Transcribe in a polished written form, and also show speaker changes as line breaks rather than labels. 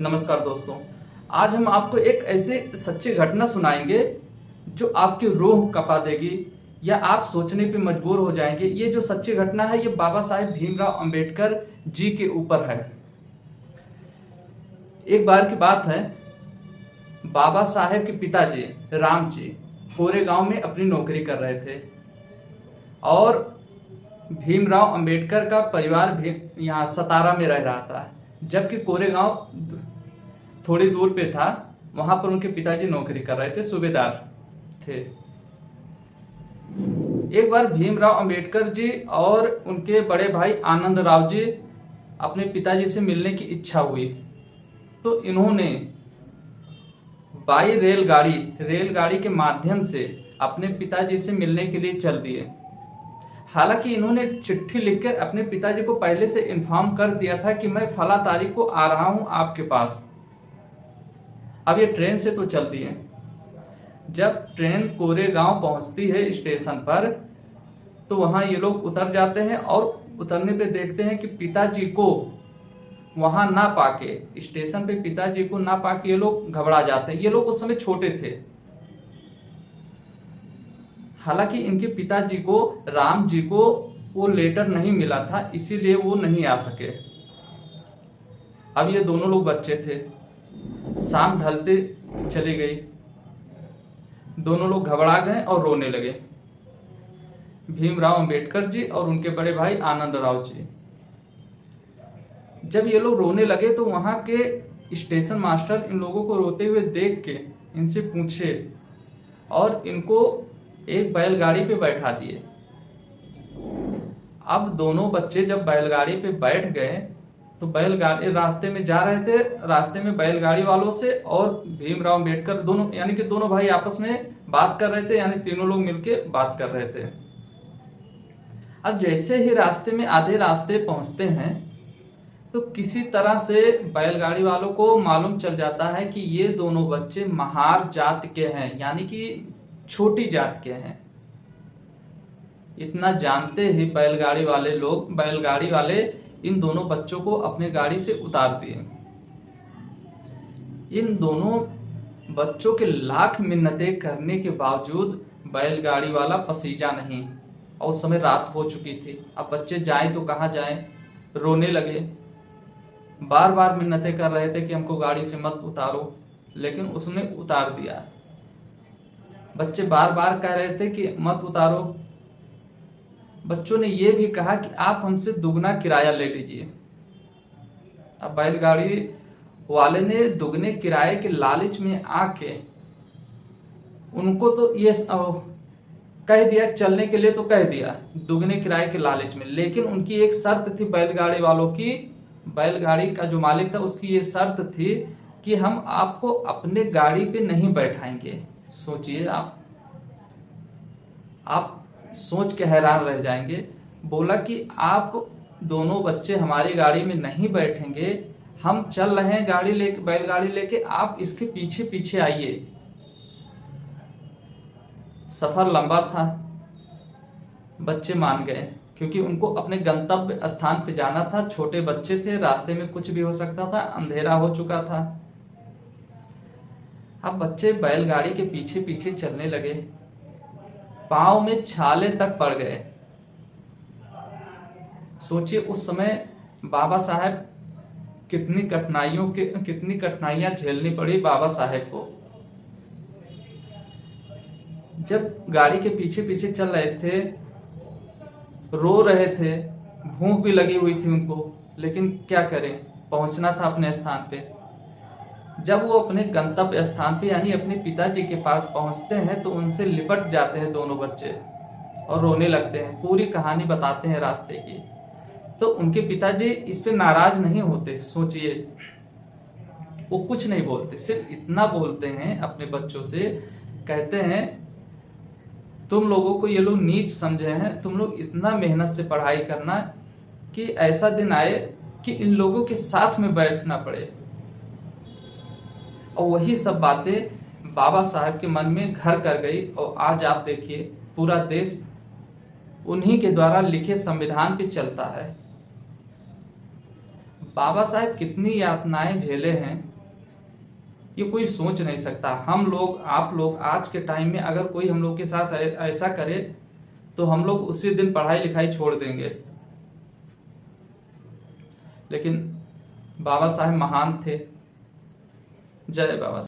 नमस्कार दोस्तों। आज हम आपको एक ऐसी सच्ची घटना सुनाएंगे जो आपकी रूह कपा देगी या आप सोचने पे मजबूर हो जाएंगे। ये जो सच्ची घटना है ये बाबा साहेब भीमराव अंबेडकर जी के ऊपर है। एक बार की बात है, बाबा साहेब के पिताजी राम जी कोरेगांव में अपनी नौकरी कर रहे थे और भीमराव अंबेडकर का परिवार भी यहाँ सतारा में रह रहा था, जबकि कोरेगांव थोड़ी दूर पे था। वहां पर उनके पिताजी नौकरी कर रहे थे, सूबेदार थे। एक बार भीमराव अंबेडकर जी और उनके बड़े भाई आनंद राव जी अपने पिताजी से मिलने की इच्छा हुई तो इन्होंने बाई रेलगाड़ी के माध्यम से अपने पिताजी से मिलने के लिए चल दिए। हालांकि इन्होंने चिट्ठी लिखकर अपने पिताजी को पहले से इन्फॉर्म कर दिया था कि मैं फला तारीख को आ रहा हूं आपके पास। अब ये ट्रेन से तो चलती है। जब ट्रेन कोरेगांव पहुंचती है स्टेशन पर तो वहां ये लोग उतर जाते हैं और उतरने पे देखते हैं कि पिताजी को वहां ना पाके, स्टेशन पे पिताजी को ना पाके ये लोग घबरा जाते हैं। ये लोग उस समय छोटे थे। हालांकि इनके पिताजी को, राम जी को, वो लेटर नहीं मिला था, इसीलिए वो नहीं आ सके। अब ये दोनों लोग बच्चे थे। शाम ढलते चली गई, दोनों लोग घबरा गए और रोने लगे, भीमराव अंबेडकर जी और उनके बड़े भाई आनंद राव जी। जब ये लोग रोने लगे तो वहां के स्टेशन मास्टर इन लोगों को रोते हुए देख के इनसे पूछे और इनको एक बैलगाड़ी पे बैठा दिए। अब दोनों बच्चे जब बैलगाड़ी पे बैठ गए तो बैलगाड़ी रास्ते में जा रहे थे। रास्ते में बैलगाड़ी वालों से और भीमराव अंबेडकर दोनों, यानी कि दोनों भाई आपस में बात कर रहे थे, यानी तीनों लोग मिलके बात कर रहे थे। अब जैसे ही रास्ते में आधे रास्ते पहुंचते हैं तो किसी तरह से बैलगाड़ी वालों को मालूम चल जाता है कि ये दोनों बच्चे महार जात के हैं, यानी कि छोटी जात के हैं। इतना जानते ही बैलगाड़ी वाले इन दोनों बच्चों को अपने गाड़ी से उतार दिए। इन दोनों बच्चों के लाख मिन्नतें करने के बावजूद बैलगाड़ी वाला पसीजा नहीं, और उस समय रात हो चुकी थी। अब बच्चे जाएं तो कहाँ जाएं, रोने लगे, बार बार मिन्नतें कर रहे थे कि हमको गाड़ी से मत उतारो, लेकिन उसने उतार दिया। बच्चे बार बार कह रहे थे कि मत उतारो। बच्चों ने यह भी कहा कि आप हमसे दुगना किराया ले लीजिए। अब बैलगाड़ी वाले ने दुगने किराए के लालच में आके उनको तो ये कह दिया, चलने के लिए तो कह दिया दुगने किराए के लालच में, लेकिन उनकी एक शर्त थी बैलगाड़ी वालों की। बैलगाड़ी का जो मालिक था उसकी ये शर्त थी कि हम आपको अपने गाड़ी पे नहीं बैठाएंगे। सोचिए, आप सोच के हैरान रह जाएंगे। बोला कि आप दोनों बच्चे हमारी गाड़ी में नहीं बैठेंगे, हम चल रहे हैं गाड़ी लेके, बैलगाड़ी लेके, आप इसके पीछे पीछे आइए। सफर लंबा था, बच्चे मान गए क्योंकि उनको अपने गंतव्य स्थान पे जाना था। छोटे बच्चे थे, रास्ते में कुछ भी हो सकता था, अंधेरा हो चुका था। अब बच्चे बैलगाड़ी के पीछे पीछे चलने लगे, पांव में छाले तक पड़ गए। सोचिए उस समय बाबा साहेब कितनी कठिनाइयां झेलनी पड़ी बाबा साहेब को। जब गाड़ी के पीछे पीछे चल रहे थे, रो रहे थे, भूख भी लगी हुई थी उनको, लेकिन क्या करें, पहुंचना था अपने स्थान पे। जब वो अपने गंतव्य स्थान पे यानी अपने पिताजी के पास पहुंचते हैं तो उनसे लिपट जाते हैं दोनों बच्चे और रोने लगते हैं, पूरी कहानी बताते हैं रास्ते की। तो उनके पिताजी इस पे नाराज नहीं होते। सोचिए, वो कुछ नहीं बोलते, सिर्फ इतना बोलते हैं अपने बच्चों से, कहते हैं तुम लोगों को ये लोग नीच समझे हैं, तुम लोग इतना मेहनत से पढ़ाई करना कि ऐसा दिन आए कि इन लोगों के साथ में बैठना पड़े। और वही सब बातें बाबा साहब के मन में घर कर गई और आज आप देखिए पूरा देश उन्हीं के द्वारा लिखे संविधान पे चलता है। बाबा साहेब कितनी यातनाएं झेले हैं ये कोई सोच नहीं सकता। हम लोग, आप लोग आज के टाइम में अगर कोई हम लोग के साथ ऐसा करे तो हम लोग उसी दिन पढ़ाई लिखाई छोड़ देंगे। लेकिन बाबा साहेब महान थे। जय बाबा साहेब।